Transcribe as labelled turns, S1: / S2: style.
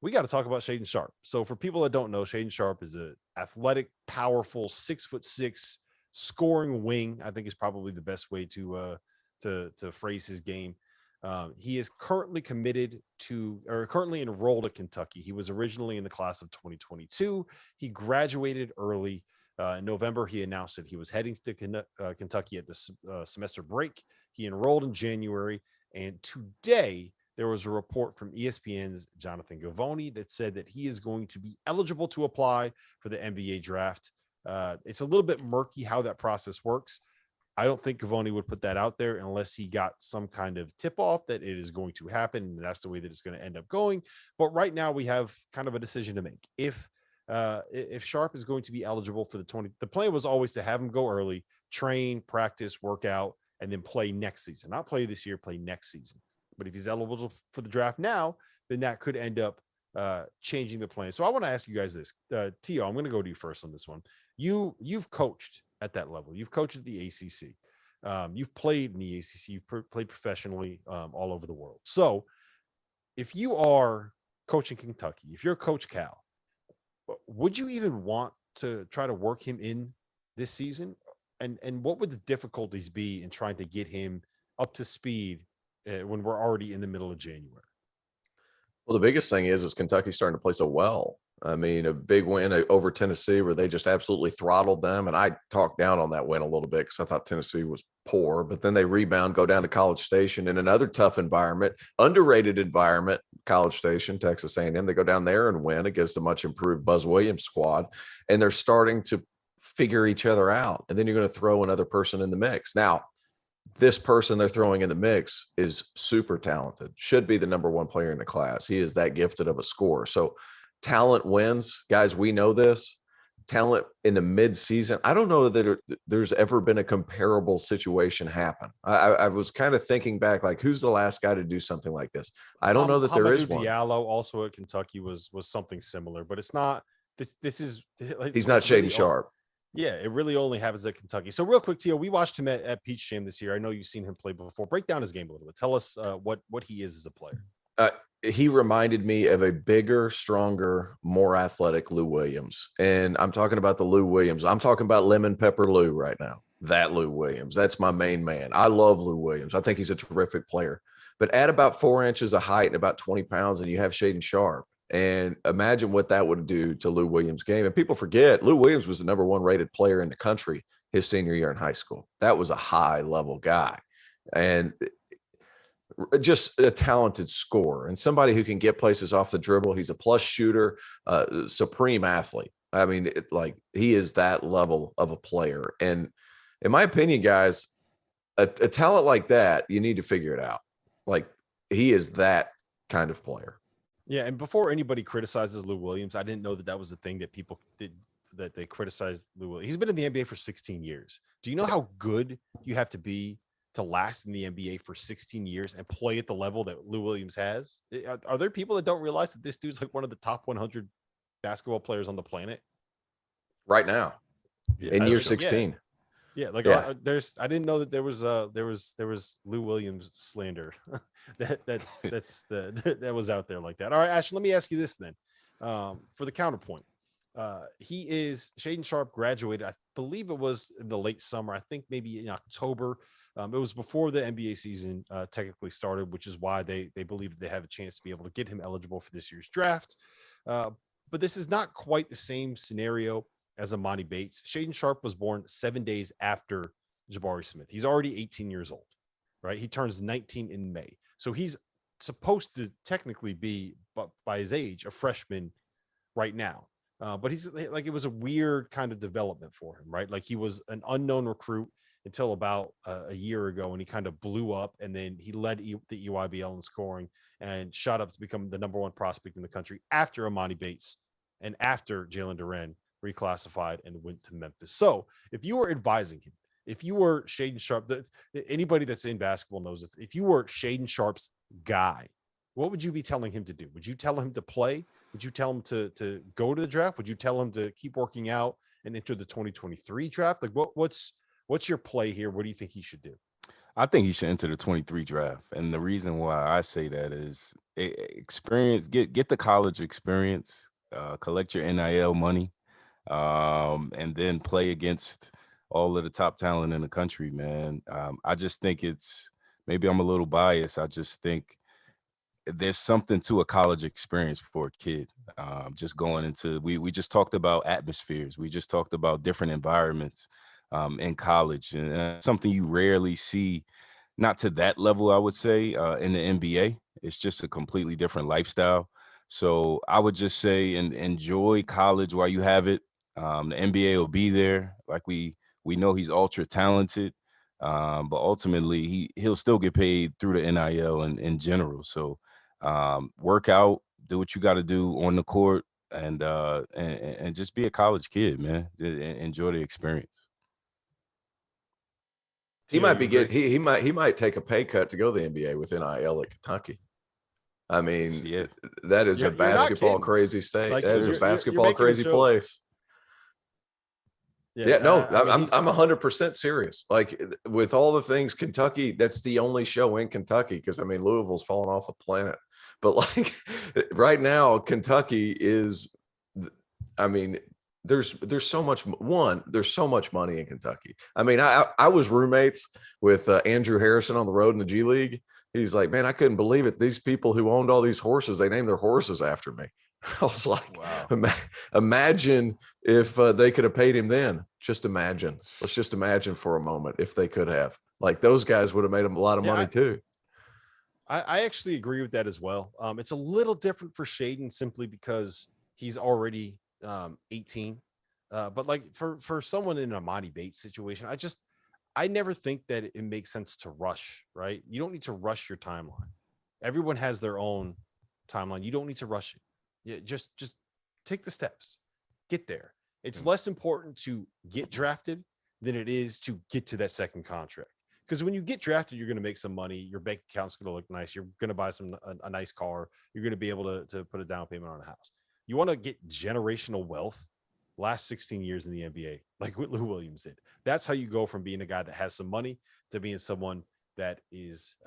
S1: we got to talk about Shaedon Sharpe. So for people that don't know, Shaedon Sharpe is an athletic, powerful, 6'6" scoring wing. I think is probably the best way to phrase his game. He is currently currently enrolled at Kentucky. He was originally in the class of 2022. He graduated early. In November, he announced that he was heading to Kentucky at the semester break. He enrolled in January, and today there was a report from ESPN's Jonathan Givony that said that he is going to be eligible to apply for the NBA draft. It's a little bit murky how that process works. I don't think Givony would put that out there unless he got some kind of tip off that it is going to happen. And that's the way that it's going to end up going. But right now we have kind of a decision to make. If Sharpe is going to be eligible for the plan was always to have him go early, train, practice, work out, and then play next season. Not play this year, play next season. But if he's eligible for the draft now, then that could end up changing the plan. So I want to ask you guys this. Tio, I'm going to go to you first on this one. You've coached at that level. You've coached at the ACC. You've played in the ACC. You've played professionally all over the world. So if you are coaching Kentucky, if you're Coach Cal, would you even want to try to work him in this season? And what would the difficulties be in trying to get him up to speed when we're already in the middle of January?
S2: Well, the biggest thing is Kentucky's starting to play so well. I mean, a big win over Tennessee where they just absolutely throttled them. And I talked down on that win a little bit because I thought Tennessee was poor, but then they rebound, go down to College Station in another tough environment, underrated environment, College Station, Texas A&M. They go down there and win against a much improved Buzz Williams squad. And they're starting to figure each other out. And then you're going to throw another person in the mix. Now, this person they're throwing in the mix is super talented, should be the number one player in the class. He is that gifted of a scorer. So talent wins. Guys, we know this. Talent in the mid-season. I don't know that there's ever been a comparable situation happen. I was kind of thinking back, like, who's the last guy to do something like this? I don't know that there is one.
S1: Diallo also at Kentucky was something similar, but it's not. This is
S2: he's not Shaedon Sharpe.
S1: Yeah, it really only happens at Kentucky. So real quick, Tio, we watched him at Peach Jam this year. I know you've seen him play before. Break down his game a little bit. Tell us what he is as a player.
S2: He reminded me of a bigger, stronger, more athletic Lou Williams. And I'm talking about the Lou Williams. I'm talking about Lemon Pepper Lou right now. That Lou Williams. That's my main man. I love Lou Williams. I think he's a terrific player. But at about 4 inches of height and about 20 pounds, and you have Shaedon Sharpe. And imagine what that would do to Lou Williams' game. And people forget Lou Williams was the number one rated player in the country his senior year in high school. That was a high level guy and just a talented scorer and somebody who can get places off the dribble. He's a plus shooter, supreme athlete. I mean, he is that level of a player. And in my opinion, guys, a talent like that, you need to figure it out. Like, he is that kind of player.
S1: Yeah, and before anybody criticizes Lou Williams, I didn't know that was the thing that people did, that they criticized Lou Williams. He's been in the NBA for 16 years. Do you know how good you have to be to last in the NBA for 16 years and play at the level that Lou Williams has? Are there people that don't realize that this dude's like one of the top 100 basketball players on the planet
S2: right now in year 16?
S1: Yeah, I didn't know that there was Lou Williams slander that was out there like that. All right, Ash, let me ask you this then. For the counterpoint, Shaedon Sharpe graduated, I believe it was in the late summer. I think maybe in October. It was before the NBA season technically started, which is why they believe that they have a chance to be able to get him eligible for this year's draft. But this is not quite the same scenario as Amani Bates. Shaedon Sharpe was born 7 days after Jabari Smith. He's already 18 years old, right? He turns 19 in May. So he's supposed to technically be, but by his age, a freshman right now. But he's like, it was a weird kind of development for him, right? Like, he was an unknown recruit until about a year ago, and he kind of blew up, and then he led the EYBL in scoring and shot up to become the number one prospect in the country after Amani Bates and after Jalen Duren reclassified and went to Memphis. So if you were advising him, if you were Shaedon Sharpe, anybody that's in basketball knows this, if you were Shaedon Sharpe's guy, what would you be telling him to do? Would you tell him to play? Would you tell him to go to the draft? Would you tell him to keep working out and enter the 2023 draft? Like, what's your play here? What do you think he should do?
S3: I think he should enter the 23 draft. And the reason why I say that is experience, get the college experience, collect your NIL money, and then play against all of the top talent in the country, man. I just think maybe I'm a little biased. I just think there's something to a college experience for a kid. Just going into, we just talked about atmospheres. We just talked about different environments in college, and something you rarely see, not to that level, I would say, in the NBA. It's just a completely different lifestyle. So I would just say, and enjoy college while you have it. The NBA will be there. Like we know he's ultra talented, but ultimately he'll still get paid through the NIL and in general. So work out, do what you got to do on the court, and just be a college kid, man. Enjoy the experience.
S2: He
S1: Tio,
S2: might
S1: you
S2: be
S1: agree?
S2: he might take a pay cut to go to the NBA with NIL at Kentucky. I mean,
S3: Yeah,
S2: that is a
S1: You're not
S2: basketball
S1: kidding.
S2: crazy state.
S1: Like
S2: That is a
S1: you're
S2: basketball
S1: making a
S2: crazy
S1: joke.
S2: place.
S1: Yeah,
S2: Yeah, no,
S1: I mean
S2: I'm 100% serious. Like with all the things, Kentucky, that's the only show in Kentucky because I mean Louisville's fallen off a planet. But like right now, Kentucky is, I mean, there's so much there's so much money in Kentucky. I mean, I was roommates with Andrew Harrison on the road in the G League. He's like, man, I couldn't believe it. These people who owned all these horses, they named their horses after me. I was like,
S3: wow.
S2: imagine if they could have paid him then. Just imagine. Let's just imagine for a moment if they could have. Like those guys would have made him a lot of money too.
S1: I actually agree with that as well. It's a little different for Shaedon simply because he's already 18. But like for someone in a Monty Bates situation, I never think that it makes sense to rush, right? You don't need to rush your timeline. Everyone has their own timeline. You don't need to rush it. Yeah, just take the steps. Get there. It's less important to get drafted than it is to get to that second contract. Because when you get drafted, you're going to make some money. Your bank account's going to look nice. You're going to buy a nice car. You're going to be able to put a down payment on a house. You want to get generational wealth. Last 16 years in the NBA, like what Lou Williams did. That's how you go from being a guy that has some money to being someone that is